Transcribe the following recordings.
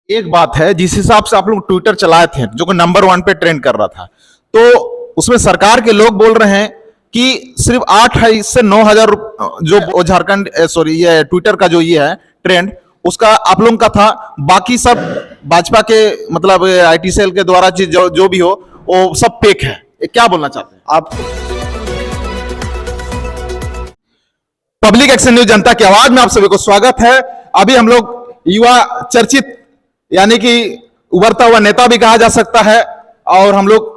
एक बात है, जिस हिसाब से आप लोग ट्विटर चलाए थे जो कि नंबर 1 पे ट्रेंड कर रहा था, तो उसमें सरकार के लोग बोल रहे हैं कि सिर्फ 8 से 9,000 जो झारखंड सॉरी ये ट्विटर का जो ये है ट्रेंड उसका आप लोगों का था, बाकी सब भाजपा के मतलब आईटी सेल के द्वारा जो भी हो वो सब फेक है। ये क्या बोलना चाहते हैं आप? पब्लिक एक्शन न्यूज जनता की आवाज में आप सभी को स्वागत है। अभी हम लोग युवा चर्चित यानी कि उभरता हुआ नेता भी कहा जा सकता है, और हम लोग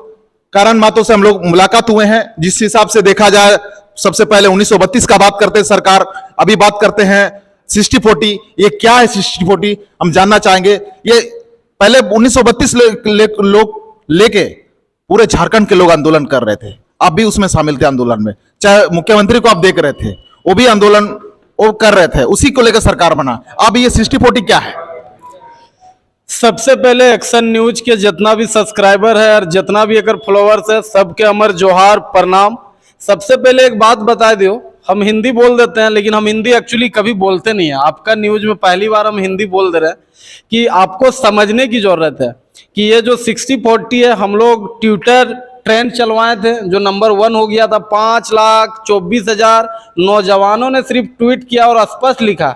करण महतो से हम लोग मुलाकात हुए हैं। जिस हिसाब से देखा जाए, सबसे पहले 1932 का बात करते हैं सरकार, अभी बात करते हैं 60-40। ये क्या है 60-40 हम जानना चाहेंगे। ये पहले 1932 लोग लेके पूरे झारखंड के लोग आंदोलन कर रहे थे, आप भी उसमें शामिल थे आंदोलन में, चाहे मुख्यमंत्री को आप देख रहे थे वो भी आंदोलन वो कर रहे थे, उसी को लेकर सरकार बना। अब ये 60-40 क्या है? सबसे पहले एक्शन न्यूज के जितना भी सब्सक्राइबर है और जितना भी अगर फॉलोअर्स है, सबके अमर जोहार प्रणाम। सबसे पहले एक बात बता दो, हम हिंदी बोल देते हैं लेकिन हम हिंदी एक्चुअली कभी बोलते नहीं है। आपका न्यूज में पहली बार हम हिंदी बोल दे रहे हैं कि आपको समझने की जरूरत है कि ये जो 60-40 है, हम लोग ट्विटर ट्रेंड चलवाए थे जो नंबर 1 हो गया था। 5,24,000 नौजवानों ने सिर्फ ट्वीट किया और स्पष्ट लिखा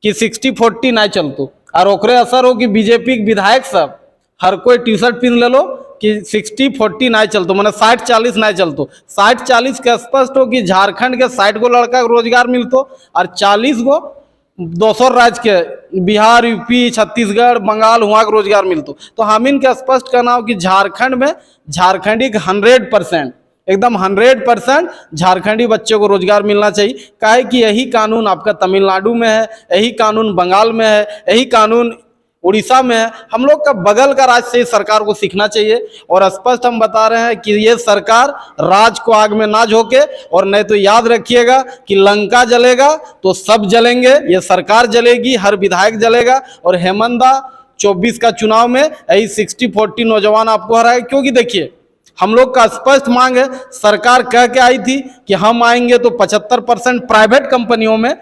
कि 60-40 ना चलतो, और ओकरे असर हो कि बीजेपी के विधायक सब हर कोई टी शर्ट पहन ले लो कि 60-40 ना चलतो, मैंने 60-40 ना चलतो। 60-40 के स्पष्ट हो कि झारखंड के 60 गो लड़का को रोजगार मिलतो और 40 गो दोसर राज्य के बिहार, यूपी, छत्तीसगढ़, बंगाल हुआ के रोजगार मिलतो। तो हम इनके स्पष्ट कहना हो कि झारखंड में झारखंडी 100% एकदम 100% झारखंडी बच्चों को रोजगार मिलना चाहिए। काहे कि यही कानून आपका तमिलनाडु में है, यही कानून बंगाल में है, यही कानून उड़ीसा में है। हम लोग का बगल का राज्य से सरकार को सीखना चाहिए, और स्पष्ट हम बता रहे हैं कि ये सरकार राज को आग में ना झोंके, और नहीं तो याद रखिएगा कि लंका जलेगा तो सब जलेंगे, ये सरकार जलेगी, हर विधायक जलेगा। और हेमंदा 24 का चुनाव में यही 60-40 नौजवान आपको हराए, क्योंकि देखिए हम लोग का स्पष्ट मांग है। सरकार कह के आई थी कि हम आएंगे तो 75% प्राइवेट कंपनियों में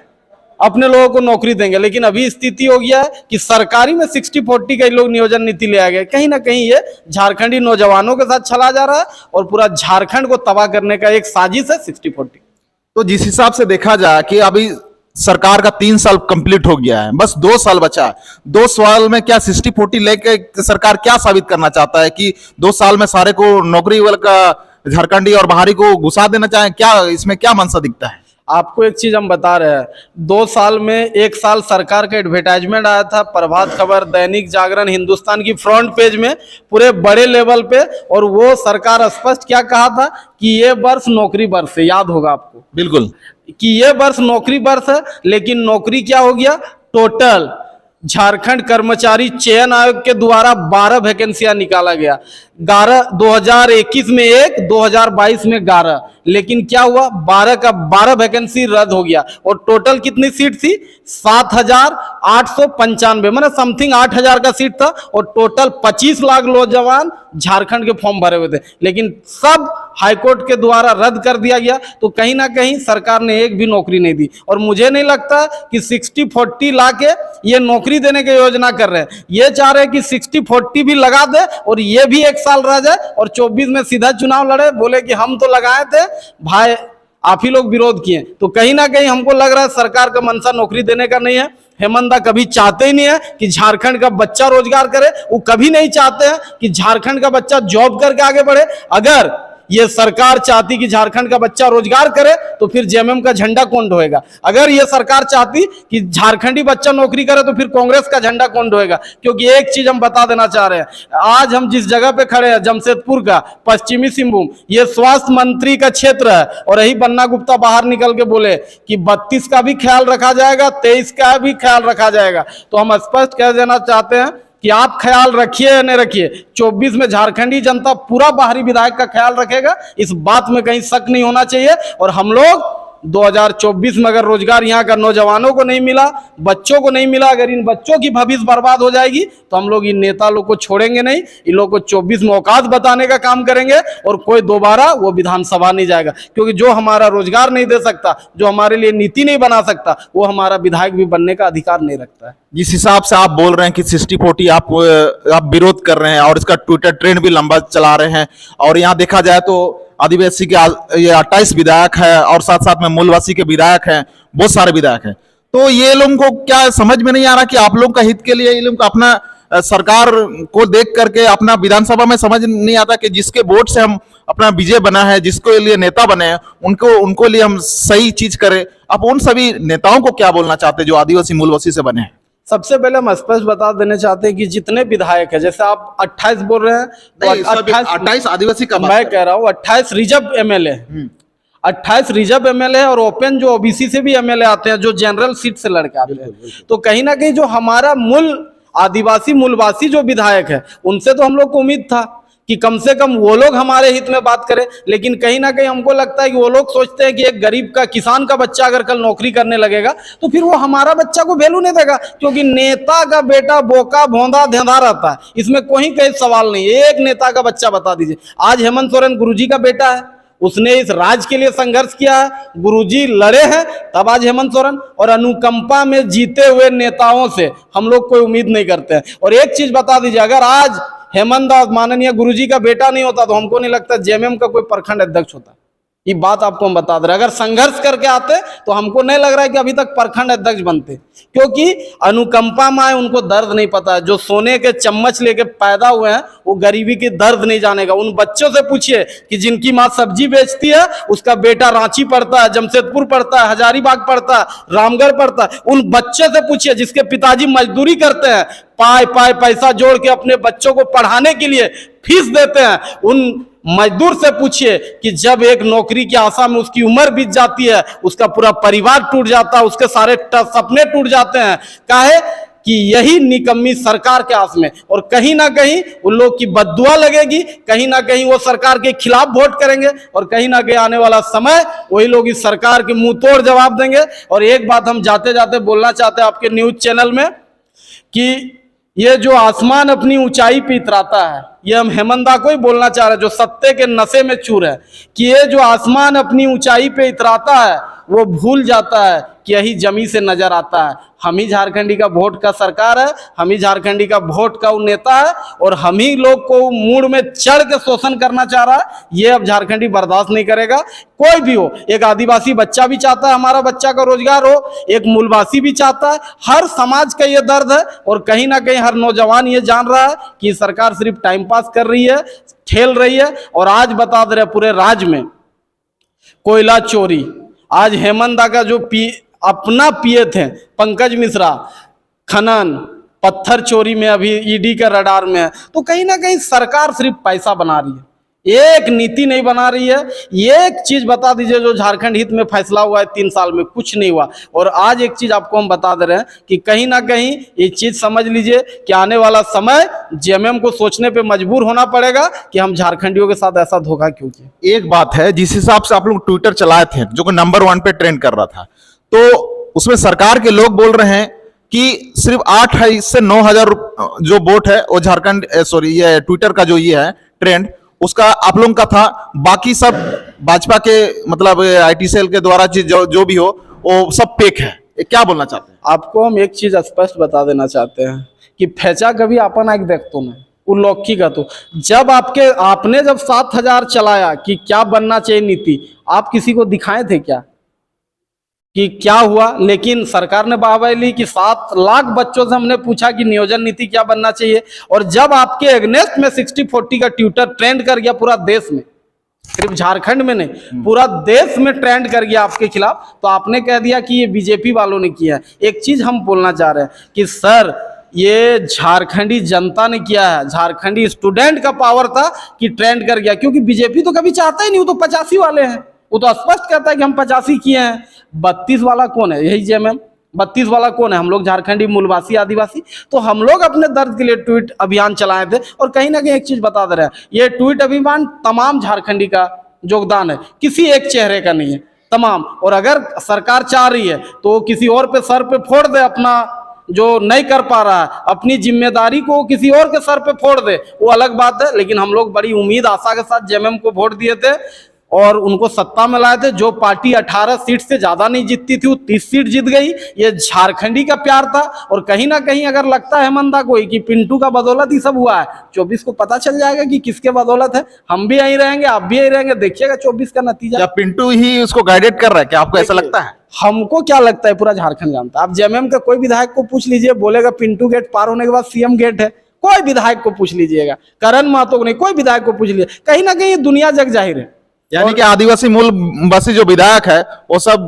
अपने लोगों को नौकरी देंगे, लेकिन अभी स्थिति हो गया है कि सरकारी में 60-40 का लोग नियोजन नीति ले आ गए। कहीं ना कहीं ये झारखंडी नौजवानों के साथ चला जा रहा है और पूरा झारखंड को तबाह करने का एक साजिश है 60-40। तो जिस हिसाब से देखा जाए कि अभी सरकार का 3 साल कंप्लीट हो गया है, बस 2 साल बचा है। 2 साल में क्या 60-40 लेके सरकार क्या साबित करना चाहता है कि 2 साल में सारे को नौकरी वाले का झारखंडी और बाहरी को घुसा देना चाहें? क्या इसमें क्या मंशा दिखता है? आपको एक चीज हम बता रहे हैं, 2 साल में 1 साल सरकार का एडवर्टाइजमेंट आया था प्रभात खबर, दैनिक जागरण, हिंदुस्तान की फ्रंट पेज में पूरे बड़े लेवल पे, और वो सरकार स्पष्ट क्या कहा था कि ये वर्ष नौकरी वर्ष है। याद होगा आपको बिल्कुल कि ये वर्ष नौकरी वर्ष है, लेकिन नौकरी क्या हो गया? टोटल झारखंड कर्मचारी चयन आयोग के द्वारा 12 वैकेंसियां निकाला गया। 2021 में 1, 2022 में 11, लेकिन क्या हुआ? 12 का 12 वैकेंसी रद्द हो गया। और टोटल कितनी सीट थी? 7,895, मैंने समथिंग 8,000 का सीट था, और टोटल 25 लाख नौजवान झारखंड के फॉर्म भरे हुए थे, लेकिन सब हाईकोर्ट के द्वारा रद्द कर दिया गया। तो कहीं ना कहीं सरकार ने एक भी नौकरी नहीं दी, और मुझे नहीं लगता कि 60-40 ला के ये नौकरी देने की योजना कर रहे हैं। ये चाह रहे हैं कि 60-40 भी लगा दे और ये भी 1 साल रह जाए, और 24 में सीधा चुनाव लड़े, बोले कि हम तो लगाए थे भाई, आप ही लोग विरोध किए। तो कहीं ना कहीं हमको लग रहा है सरकार का मंशा नौकरी देने का नहीं है। हेमंता कभी चाहते ही नहीं है कि झारखंड का बच्चा रोजगार करे, वो कभी नहीं चाहते हैं कि झारखंड का बच्चा जॉब करके आगे बढ़े। अगर ये सरकार चाहती कि झारखंड का बच्चा रोजगार करे तो फिर जेएमएम का झंडा कौन ढोएगा? अगर ये सरकार चाहती कि झारखंडी बच्चा नौकरी करे तो फिर कांग्रेस का झंडा कौन ढोएगा? क्योंकि एक चीज हम बता देना चाह रहे हैं, आज हम जिस जगह पे खड़े हैं जमशेदपुर का पश्चिमी सिंहभूम, ये स्वास्थ्य मंत्री का क्षेत्र है, और यही बन्ना गुप्ता बाहर निकल के बोले कि 32 का भी ख्याल रखा जाएगा, 23 का भी ख्याल रखा जाएगा। तो हम स्पष्ट कह देना चाहते हैं कि आप ख्याल रखिए या नहीं रखिए, 24 में झारखंडी जनता पूरा बाहरी विधायक का ख्याल रखेगा, इस बात में कहीं शक नहीं होना चाहिए। और हम लोग 2024 में अगर रोजगार यहाँ का नौजवानों को नहीं मिला, बच्चों को नहीं मिला, अगर इन बच्चों की भविष्य बर्बाद हो जाएगी तो हम लोग इन नेता लोग को छोड़ेंगे नहीं। इन लोग को 24 में औकात बताने का काम करेंगे और कोई दोबारा वो विधानसभा नहीं जाएगा, क्योंकि जो हमारा रोजगार नहीं दे सकता, जो हमारे लिए नीति नहीं बना सकता, वो हमारा विधायक भी बनने का अधिकार नहीं रखता है। जिस हिसाब से आप बोल रहे हैं कि 60-40 आप विरोध कर रहे हैं और इसका ट्विटर ट्रेंड भी लंबा चला रहे हैं, और यहाँ देखा जाए तो आदिवासी के ये 28 विधायक है और साथ साथ में मूलवासी के विधायक हैं, बहुत सारे विधायक हैं, तो ये लोगों को क्या समझ में नहीं आ रहा कि आप लोगों का हित के लिए ये लोग अपना सरकार को देख करके अपना विधानसभा में समझ नहीं आता कि जिसके वोट से हम अपना विजय बना है, जिसके लिए नेता बने हैं, उनको लिए हम सही चीज करें। आप उन सभी नेताओं को क्या बोलना चाहते हैं जो आदिवासी मूलवासी से बने हैं? सबसे पहले हम स्पष्ट बता देना चाहते हैं कि जितने विधायक है, जैसे आप 28 बोल रहे हैं तो 28 आदिवासी का मैं कह रहा हूँ 28 रिजर्व एमएलए, 28 रिजर्व एमएलए और ओपन जो ओबीसी से भी एमएलए आते हैं, जो जनरल सीट से लड़के आते हैं। तो कहीं ना कहीं जो हमारा मूल आदिवासी मूलवासी जो विधायक है, उनसे तो हम लोग को उम्मीद था कि कम से कम वो लोग हमारे हित में बात करें, लेकिन कहीं ना कहीं हमको लगता है कि वो लोग सोचते हैं कि एक गरीब का, किसान का बच्चा अगर कल नौकरी करने लगेगा तो फिर वो हमारा बच्चा को वैल्यू नहीं देगा, क्योंकि नेता का बेटा बोका भोंदा धेंधा रहता है, इसमें कोई सवाल नहीं है। एक नेता का बच्चा बता दीजिए, आज हेमंत सोरेन गुरुजी का बेटा है, उसने इस राज्य के लिए संघर्ष किया है, गुरुजी लड़े हैं, तब आज हेमंत सोरेन। और अनुकंपा में जीते हुए नेताओं से हम लोग कोई उम्मीद नहीं करते हैं। और एक चीज बता दीजिए, अगर आज हेमंत दास माननीय गुरुजी का बेटा नहीं होता तो हमको नहीं लगता जेएमएम का कोई प्रखंड अध्यक्ष होता। ये बात आपको हम बता दे रहे हैं। अगर संघर्ष करके आते तो हमको नहीं लग रहा है कि अभी तक प्रखंड अध्यक्ष बनते, क्योंकि अनुकंपा माए उनको दर्द नहीं पता है। जो सोने के चम्मच लेके पैदा हुए हैं वो गरीबी की दर्द नहीं जानेगा। उन बच्चों से पूछिए कि जिनकी माँ सब्जी बेचती है, उसका बेटा रांची पढ़ता है, जमशेदपुर पढ़ता है, हजारीबाग पढ़ता है, रामगढ़ पढ़ता है। उन बच्चे से पूछिए जिसके पिताजी मजदूरी करते हैं, पाए पाए पैसा जोड़ के अपने बच्चों को पढ़ाने के लिए फीस देते हैं। उन मजदूर से पूछिए कि जब एक नौकरी की आशा में उसकी उम्र बीत जाती है, उसका पूरा परिवार टूट जाता है, उसके सारे सपने टूट जाते हैं, काहे कि यही निकम्मी सरकार के आस में। और कहीं ना कहीं उन लोग की बद्दुआ लगेगी, कहीं ना कहीं वो सरकार के खिलाफ वोट करेंगे, और कहीं ना कहीं आने वाला समय वही लोग इस सरकार के मुंह तोड़ जवाब देंगे। और एक बात हम जाते जाते बोलना चाहते हैं आपके न्यूज चैनल में कि ये जो आसमान अपनी ऊंचाई पे इतराता है, ये हम हेमंत दा को ही बोलना चाह रहे हैं जो सत्ते के नशे में चूर है, कि ये जो आसमान अपनी ऊंचाई पे इतराता है वो भूल जाता है कि यही जमी से नजर आता है। हम ही झारखंडी का वोट का सरकार है, हम ही झारखंडी का वोट का नेता है, और हम ही लोग को मूड में चढ़ के शोषण करना चाह रहा है। ये अब झारखंडी बर्दाश्त नहीं करेगा, कोई भी हो। एक आदिवासी बच्चा भी चाहता है हमारा बच्चा का रोजगार हो, एक मूलवासी भी चाहता है, हर समाज का ये दर्द है। और कहीं ना कहीं हर नौजवान ये जान रहा है कि सरकार सिर्फ टाइम पास कर रही है, खेल रही है। और आज बता दे रहे पूरे राज्य में कोयला चोरी, आज हेमंत दा का जो अपना पीए थे पंकज मिश्रा, खनन पत्थर चोरी में अभी ईडी का रडार में है। तो कहीं ना कहीं सरकार सिर्फ पैसा बना रही है, एक नीति नहीं बना रही है। एक चीज बता दीजिए जो झारखंड हित में फैसला हुआ है 3 साल में, कुछ नहीं हुआ। और आज एक चीज आपको हम बता दे रहे हैं कि कहीं ना कहीं ये चीज समझ लीजिए कि आने वाला समय जेएमएम को सोचने पे मजबूर होना पड़ेगा कि हम झारखंडियों के साथ ऐसा धोखा क्यों किया। एक बात है, जिस हिसाब से आप लोग ट्विटर चलाए थे जो नंबर 1 पे ट्रेंड कर रहा था, तो उसमें सरकार के लोग बोल रहे हैं कि सिर्फ 8 से 9 हजार जो वोट है वो झारखंड ये ट्विटर का जो ये है ट्रेंड उसका आप लोगों का था, बाकी सब भाजपा के मतलब आईटी सेल के द्वारा जो भी हो वो सब फेक है। क्या बोलना चाहते हैं? आपको हम एक चीज स्पष्ट बता देना चाहते हैं कि फैचा कभी अपन आग देखतो नहीं, वो लौकी का तो जब आपने जब 7000 चलाया कि क्या बनना चाहिए नीति, आप किसी को दिखाए थे क्या कि क्या हुआ? लेकिन सरकार ने वाहवाही ली कि 7 लाख बच्चों से हमने पूछा कि नियोजन नीति क्या बनना चाहिए। और जब आपके अगेंस्ट में 60-40 का ट्विटर ट्रेंड कर गया पूरा देश में, सिर्फ झारखंड में नहीं पूरा देश में ट्रेंड कर गया आपके खिलाफ, तो आपने कह दिया कि ये बीजेपी वालों ने किया है। एक चीज हम बोलना चाह रहे हैं कि सर ये झारखंडी जनता ने किया है, झारखंडी स्टूडेंट का पावर था कि ट्रेंड कर गया, क्योंकि बीजेपी तो कभी चाहता ही नहीं, वो तो 85 वाले हैं, वो तो स्पष्ट कहता है कि हम 85 किए हैं। 32 वाला कौन है? यही जेएमएम। 32 वाला कौन है? हम लोग झारखंडी मूलवासी आदिवासी। तो हम लोग अपने दर्द के लिए ट्वीट अभियान चलाए थे। और कहीं ना कहीं एक चीज बता दे रहे हैं, ये ट्वीट अभियान तमाम झारखंडी का योगदान है, किसी एक चेहरे का नहीं है। तमाम। और अगर सरकार चाह रही है तो वो किसी और पे सर पे फोड़ दे, अपना जो नहीं कर पा रहा है अपनी जिम्मेदारी को किसी और के सर पे फोड़ दे, वो अलग बात है। लेकिन हम लोग बड़ी उम्मीद आशा के साथ जेएमएम को वोट दिए थे और उनको सत्ता में लाए थे। जो पार्टी 18 सीट से ज्यादा नहीं जीतती थी वो 30 सीट जीत गई। ये झारखंडी का प्यार था। और कहीं ना कहीं अगर लगता है हेमंत दा को कि पिंटू का बदौलत ही सब हुआ है, 24 को पता चल जाएगा कि किसके बदौलत है। हम भी यहीं रहेंगे, आप भी यहीं रहेंगे, देखिएगा 24 का नतीजा। क्या पिंटू ही उसको गाइडेड कर रहा है, क्या आपको ऐसा लगता है? हमको क्या लगता है, पूरा झारखंड जानता है। आप जेएमएम का कोई विधायक को पूछ लीजिए, बोलेगा पिंटू गेट पार होने के बाद सीएम गेट है। कोई विधायक को पूछ लीजिएगा, करण महतो को नहीं, कोई विधायक को पूछ लीजिए, कहीं ना कहीं दुनिया जग जाहिर है। यानी कि आदिवासी मूल बसी जो विधायक है वो सब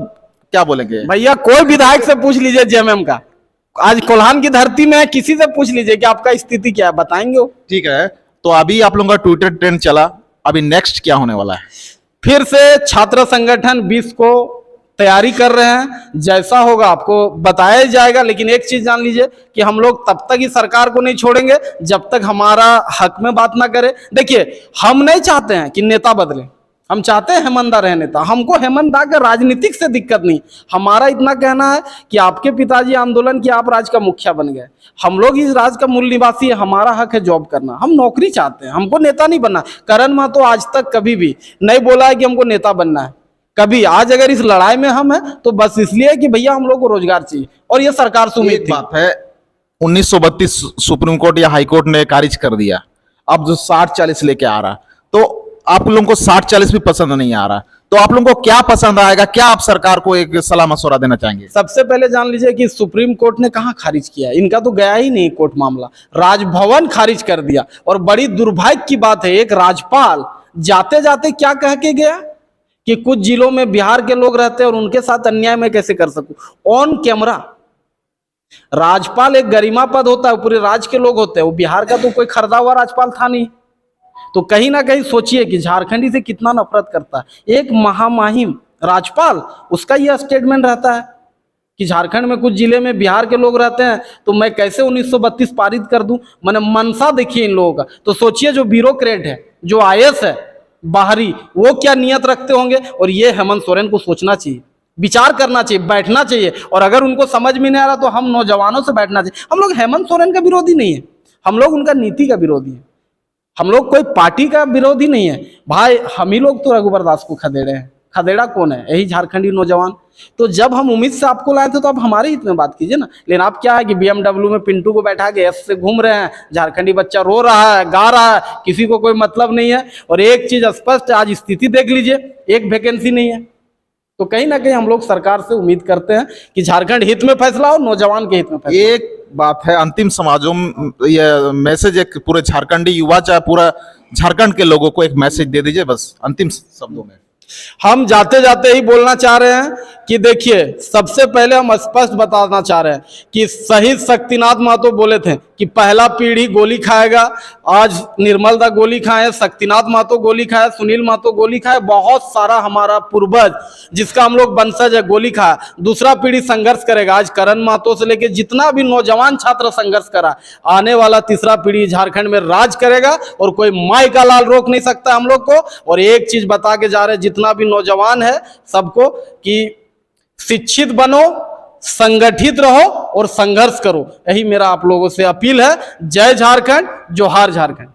क्या बोलेंगे? भैया कोई विधायक से पूछ लीजिए जेएमएम का, आज कोल्हान की धरती में है, किसी से पूछ लीजिए कि आपका स्थिति क्या है, बताएंगे वो। ठीक है, तो अभी आप लोगों का ट्विटर ट्रेंड चला, अभी नेक्स्ट क्या होने वाला है? फिर से छात्र संगठन 20 को तैयारी कर रहे हैं, जैसा होगा आपको बताया जाएगा। लेकिन एक चीज जान लीजिए कि हम लोग तब तक ही सरकार को नहीं छोड़ेंगे जब तक हमारा हक में बात ना करे। देखिए, हम नहीं चाहते हैं कि नेता बदले, हम चाहते हैं हेमंत दा रहे नेता। हमको हेमंत दा के राजनीतिक से दिक्कत नहीं। हमारा इतना कहना है कि आपके पिताजी आंदोलन किया, आप राज्य का मुखिया बन गए, हम लोग इस राज्य का मूल निवासी है, हमारा हक है जॉब करना, हम नौकरी चाहते हैं, हमको नेता नहीं बनना। करण महतो आज तक कभी भी नहीं बोला है कि हमको नेता बनना है, कभी। आज अगर इस लड़ाई में हम हैं तो बस इसलिए कि भैया हम लोग को रोजगार चाहिए, और ये सरकार से उम्मीद थी। बात है 1932 सुप्रीम कोर्ट या हाई कोर्ट ने खारिज कर दिया, अब जो 60-40 लेके आ रहा, तो आप लोगों को 60-40 भी पसंद नहीं आ रहा, तो आप लोगों को क्या पसंद आएगा? क्या आप सरकार को एक सलाह मशवरा देना चाहेंगे? सबसे पहले जान लीजिए कि सुप्रीम कोर्ट ने कहां खारिज किया, इनका तो गया ही नहीं कोर्ट मामला, राजभवन खारिज कर दिया। और बड़ी दुर्भाग्य की बात है, एक राज्यपाल जाते जाते क्या कह के गया कि कुछ जिलों में बिहार के लोग रहते हैं और उनके साथ अन्याय मैं कैसे कर सकूं। ऑन कैमरा राज्यपाल एक गरिमा पद होता है, पूरे राज्य के लोग होते हैं, वो बिहार का तो कोई खरीदा हुआ राज्यपाल था नहीं। तो कहीं ना कहीं सोचिए कि झारखंडी से कितना नफरत करता है एक महामहिम राज्यपाल। उसका यह स्टेटमेंट रहता है कि झारखंड में कुछ जिले में बिहार के लोग रहते हैं तो मैं कैसे 1932 पारित कर दूं। मैंने मनसा देखिए इन लोगों का, तो सोचिए जो ब्यूरोक्रेट है, जो आईएएस है बाहरी, वो क्या नियत रखते होंगे। और ये हेमंत सोरेन को सोचना चाहिए, विचार करना चाहिए, बैठना चाहिए। और अगर उनको समझ में नहीं आ रहा तो हम नौजवानों से बैठना चाहिए। हम लोग हेमंत सोरेन का विरोधी नहीं है, हम लोग उनका नीति का विरोधी है, हम लोग कोई पार्टी का विरोधी नहीं है भाई। हम ही लोग तो रघुवर दास को खदेड़े हैं। खदेड़ा कौन है? यही झारखंडी नौजवान। तो जब हम उम्मीद से आपको लाए थे तो आप हमारे हित में बात कीजिए ना। लेकिन आप क्या है कि BMW में पिंटू को बैठा के एस से घूम रहे हैं, झारखंडी बच्चा रो रहा है, गा रहा है, किसी को कोई मतलब नहीं है। और एक चीज स्पष्ट है, आज स्थिति देख लीजिए, एक वैकेंसी नहीं है। तो कहीं ना कहीं हम लोग सरकार से उम्मीद करते हैं कि झारखंड हित में फैसला हो, नौजवान के हित में फैसला। एक बात है, अंतिम समाजों ये मैसेज एक पूरे झारखंडी युवा चाहे पूरा झारखंड के लोगों को एक मैसेज दे दीजिए बस अंतिम शब्दों में। हम जाते जाते ही बोलना चाह रहे हैं कि देखिए, सबसे पहले हम स्पष्ट बताना चाह रहे हैं कि शहीद शक्तिनाथ महतो बोले थे कि पहला पीढ़ी गोली खाएगा। आज निर्मल दा गोली खाए, शक्तिनाथ महतो गोली खाए, सुनील महतो गोली खाए, बहुत सारा हमारा पूर्वज जिसका हम लोग वंशज है गोली खाया। दूसरा पीढ़ी संघर्ष करेगा। आज करण महतो से लेके जितना भी नौजवान छात्र संघर्ष करा, आने वाला तीसरा पीढ़ी झारखंड में राज करेगा और कोई माई का लाल रोक नहीं सकता हम लोग को। और एक चीज बता के जा रहे हैं जितना भी नौजवान है सबको कि शिक्षित बनो, संगठित रहो और संघर्ष करो। यही मेरा आप लोगों से अपील है। जय झारखंड, जोहार झारखंड।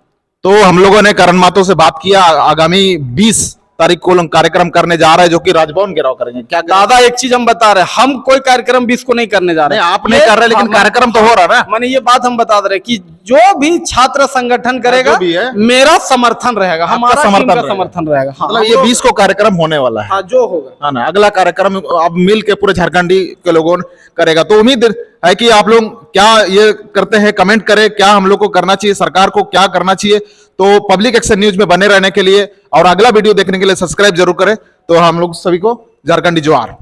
तो हम लोगों ने करण महतो से बात किया, आगामी 20 तारीख को लोग कार्यक्रम करने जा रहे हैं जो कि राजभवन घेराव करेंगे। क्या दादा एक चीज हम बता रहे हैं, हम कोई कार्यक्रम 20 को नहीं करने जा रहे हैं। आप नहीं कर रहे लेकिन कार्यक्रम तो हो रहा है ना। माने ये बात हम बता रहे हैं कि जो भी छात्र संगठन करेगा मेरा समर्थन रहेगा, हमारा समर्थन रहेगा। हाँ, मतलब ये 20 को कार्यक्रम होने वाला है। हाँ, जो होगा ना अगला कार्यक्रम अब मिल के पूरे झारखंडी के लोगों करेगा। तो उम्मीद है कि आप लोग क्या ये करते हैं, कमेंट करें क्या हम लोग को करना चाहिए, सरकार को क्या करना चाहिए। तो पब्लिक एक्शन न्यूज में बने रहने के लिए और अगला वीडियो देखने के लिए सब्सक्राइब जरूर करें। तो हम लोग सभी को झारखंडी जोहार।